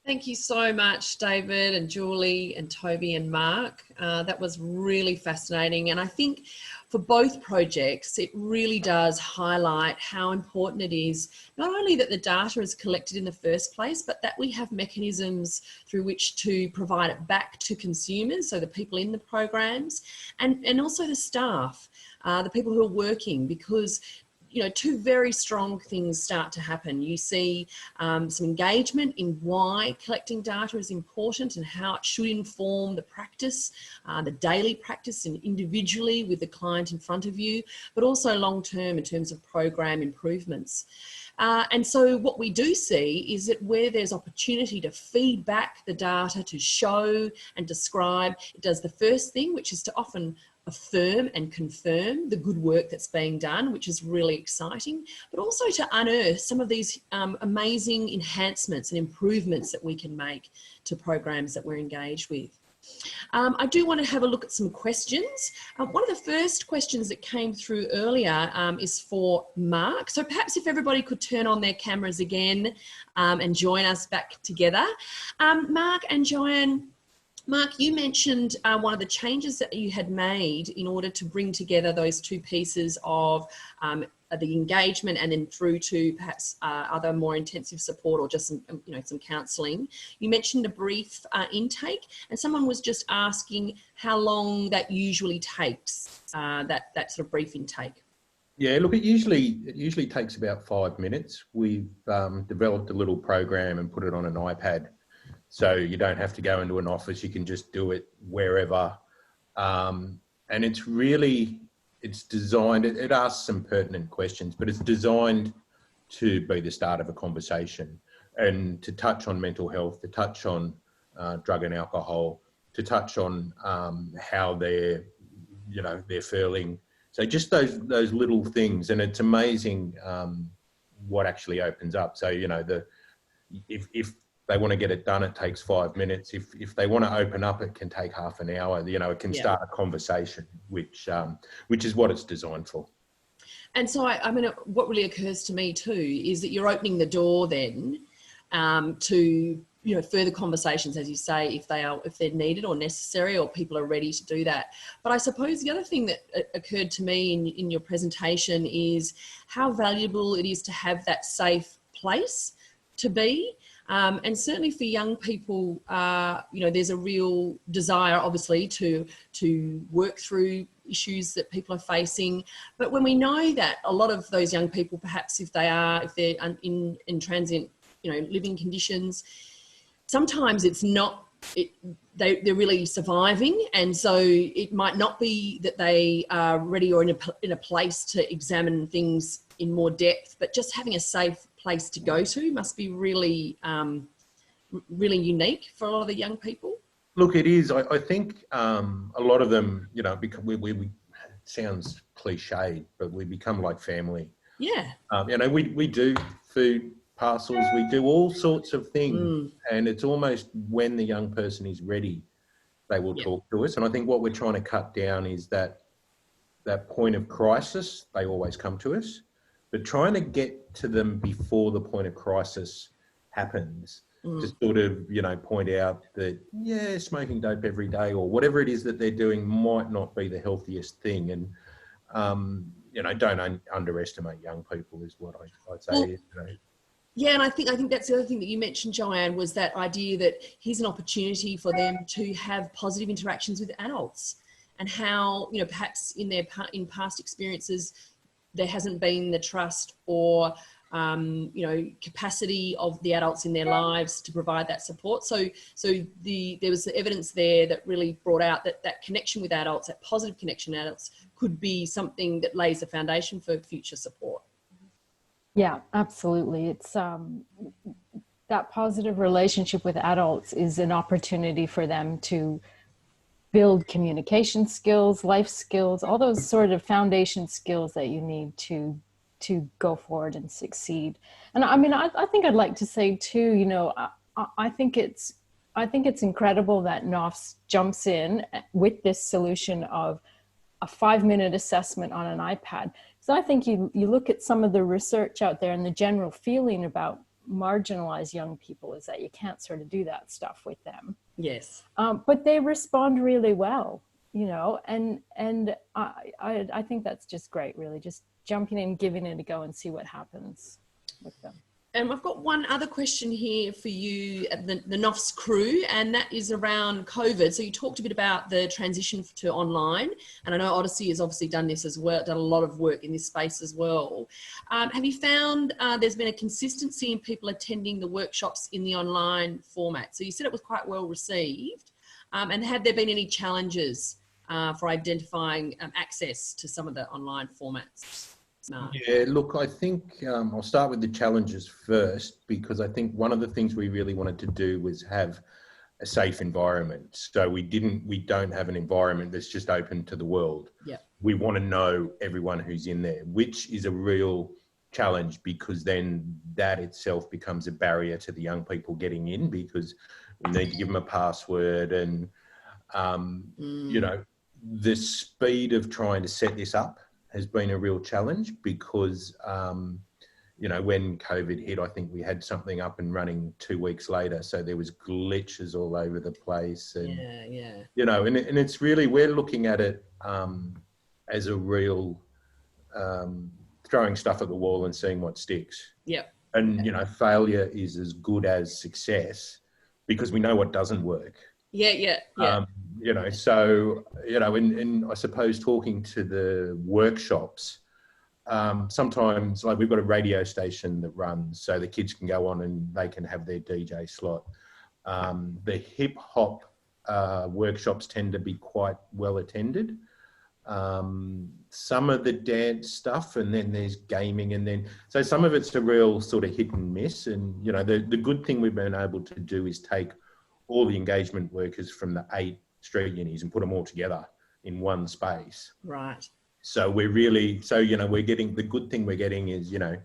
Thank you so much, David and Julie and Toby and Mark. That was really fascinating. And I think for both projects, it really does highlight how important it is, not only that the data is collected in the first place, but that we have mechanisms through which to provide it back to consumers, so the people in the programs, and also the staff, the people who are working, because two very strong things start to happen. You see some engagement in why collecting data is important and how it should inform the practice, the daily practice, and individually with the client in front of you, but also long-term in terms of program improvements. And so what we do see is that where there's opportunity to feed back the data, to show and describe, it does the first thing, which is to often affirm and confirm the good work that's being done, which is really exciting, but also to unearth some of these amazing enhancements and improvements that we can make to programs that we're engaged with. I do want to have a look at some questions. One of the first questions that came through earlier is for Mark. So perhaps if everybody could turn on their cameras again and join us back together. Mark and Joanne, Mark, you mentioned one of the changes that you had made in order to bring together those two pieces of the engagement and then through to perhaps other more intensive support or just some counselling. You mentioned a brief intake, and someone was just asking how long that usually takes, that sort of brief intake. Yeah, look, it usually takes about 5 minutes. We've developed a little program and put it on an iPad. So you don't have to go into an office, you can just do it wherever. And it's designed, it asks some pertinent questions, but it's designed to be the start of a conversation and to touch on mental health, to touch on drug and alcohol, to touch on how they're feeling. So just those little things, and it's amazing what actually opens up. So, if they want to get it done, it takes 5 minutes. If they want to open up, it can take half an hour. It can start a conversation, which is what it's designed for. And so, what really occurs to me too is that you're opening the door then to you know, further conversations, as you say, if they're needed or necessary, or people are ready to do that. But I suppose the other thing that occurred to me in your presentation is how valuable it is to have that safe place to be. And certainly for young people, you know, there's a real desire, obviously, to work through issues that people are facing. But when we know that a lot of those young people, perhaps if they're in transient, you know, living conditions, sometimes it's not, they're really surviving. And so it might not be that they are ready or in a place to examine things in more depth, but just having a safe place to go to must be really, really unique for a lot of the young people. Look, it is. I think a lot of them, you know, because we it sounds cliched, but we become like family. Yeah. You know, we do food parcels, we do all sorts of things, and it's almost when the young person is ready, they will talk to us. And I think what we're trying to cut down is that point of crisis. They always come to us, but trying to get to them before the point of crisis happens. To sort of, you know, point out that, yeah, smoking dope every day or whatever it is that they're doing might not be the healthiest thing. And, you know, don't underestimate young people is what I'd say. Well, you know. Yeah, and I think that's the other thing that you mentioned, Joanne, was that idea that here's an opportunity for them to have positive interactions with adults, and how, you know, perhaps in past experiences, there hasn't been the trust or you know, capacity of the adults in their lives to provide that support. So there was the evidence there that really brought out that connection with adults, that positive connection with adults, could be something that lays the foundation for future support. Yeah, absolutely. It's that positive relationship with adults is an opportunity for them to build communication skills, life skills, all those sort of foundation skills that you need to go forward and succeed. And I mean, I think I'd like to say too, you know, I think it's incredible that Noffs jumps in with this solution of a 5-minute assessment on an iPad. So I think you look at some of the research out there, and the general feeling about marginalized young people is that you can't sort of do that stuff with them. Yes. But they respond really well, you know, and I think that's just great, really, just jumping in, giving it a go and see what happens with them. And I've got one other question here for you, the Noffs crew, and that is around COVID. So you talked a bit about the transition to online, and I know Odyssey has obviously done this as well, done a lot of work in this space as well. Have you found there's been a consistency in people attending the workshops in the online format? So you said it was quite well received, and have there been any challenges for identifying access to some of the online formats? No. Yeah, look, I think I'll start with the challenges first, because I think one of the things we really wanted to do was have a safe environment. So we don't have an environment that's just open to the world. Yeah. We want to know everyone who's in there, which is a real challenge, because then that itself becomes a barrier to the young people getting in, because we need to give them a password, and you know, the speed of trying to set this up has been a real challenge, because, you know, when COVID hit, I think we had something up and running 2 weeks later. So there was glitches all over the place. And, you know, and it's really, we're looking at it as a real throwing stuff at the wall and seeing what sticks. Yeah. And, you know, failure is as good as success, because we know what doesn't work. Yeah. You know, so, you know, and I suppose talking to the workshops, sometimes, like, we've got a radio station that runs, so the kids can go on and they can have their DJ slot. The hip hop workshops tend to be quite well attended. Some of the dance stuff, and then there's gaming, and then, so some of it's a real sort of hit and miss. And, you know, the good thing we've been able to do is take all the engagement workers from the 8 street unis and put them all together in one space. Right. So we're really, so, you know, we're getting, the good thing we're getting is, you know,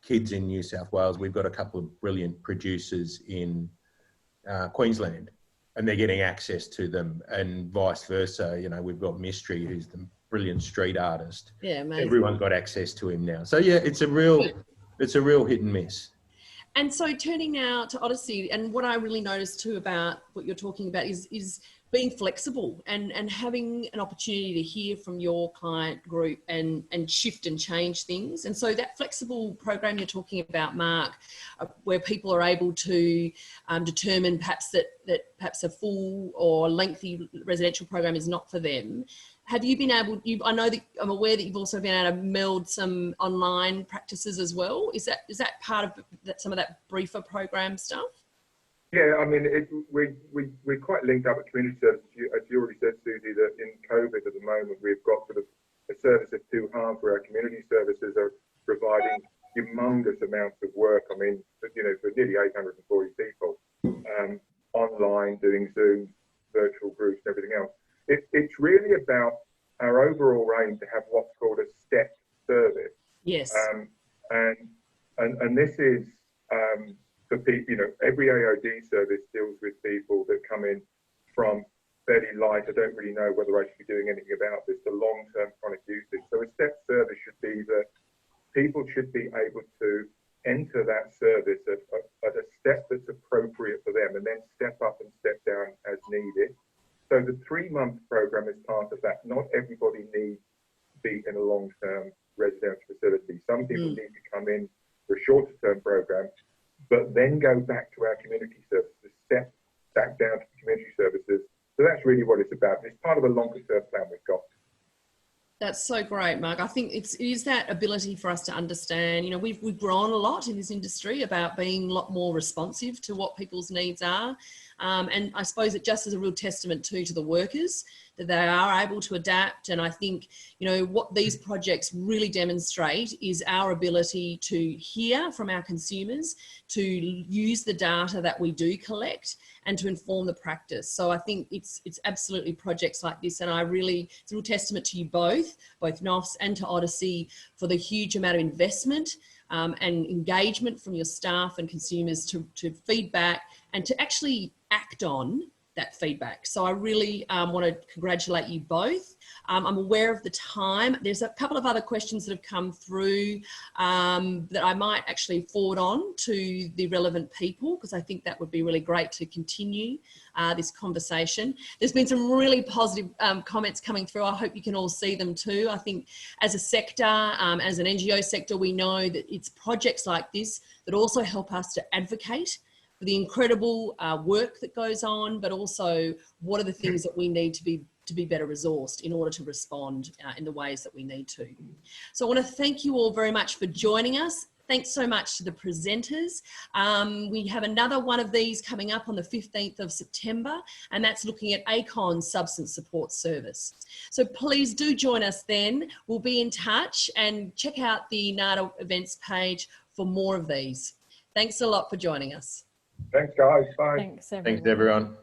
kids in New South Wales. We've got a couple of brilliant producers in Queensland, and they're getting access to them, and vice versa. You know, we've got Mystery, who's the brilliant street artist. Yeah, amazing. Everyone's got access to him now. So yeah, it's a real hit and miss. And so turning now to Odyssey, and what I really noticed too about what you're talking about is being flexible and having an opportunity to hear from your client group and shift and change things. And so that flexible program you're talking about, Mark, where people are able to determine perhaps that perhaps a full or lengthy residential program is not for them. Have you been able, I'm aware that you've also been able to meld some online practices as well. Is that part of some of that briefer program stuff? Yeah, I mean, we're quite linked up with community services. As you already said, Susie, that in COVID at the moment, we've got sort of a service of two halves where our community services are providing humongous amounts of work. I mean, you know, for nearly 840 people, online, doing Zoom, virtual groups and everything else. It's really about our overall aim to have what's called a step service. Yes. And this is for people, you know, every AOD service deals with people that come in from fairly light, I don't really know whether I should be doing anything about this, to long-term chronic usage. So a step service should be that people should be able to enter that service at a step that's appropriate for them, and then step up and step down as needed. So the 3-month program is part of that. Not everybody needs to be in a long-term residential facility. Some people need to come in for a shorter-term program, but then go back to our community services, step back down to the community services. So that's really what it's about. It's part of a longer-term plan we've got. That's so great, Mark. I think it is that ability for us to understand, you know, we've grown a lot in this industry about being a lot more responsive to what people's needs are. And I suppose it just is a real testament to the workers that they are able to adapt. And I think, you know, what these projects really demonstrate is our ability to hear from our consumers, to use the data that we do collect and to inform the practice. So I think it's absolutely projects like this. And it's a real testament to you both Noffs and to Odyssey, for the huge amount of investment and engagement from your staff and consumers to feedback and to actually act on that feedback. So I really want to congratulate you both. I'm aware of the time. There's a couple of other questions that have come through that I might actually forward on to the relevant people, because I think that would be really great to continue this conversation. There's been some really positive comments coming through. I hope you can all see them too. I think as a sector, as an NGO sector, we know that it's projects like this that also help us to advocate for the incredible work that goes on, but also what are the things that we need to be better resourced in order to respond in the ways that we need to. So I want to thank you all very much for joining us. Thanks so much to the presenters. We have another one of these coming up on the 15th of September, and that's looking at ACON's substance support service. So please do join us then. We'll be in touch, and check out the NADA events page for more of these. Thanks a lot for joining us. Thanks, guys. Bye. Thanks, everyone. Thanks, everyone.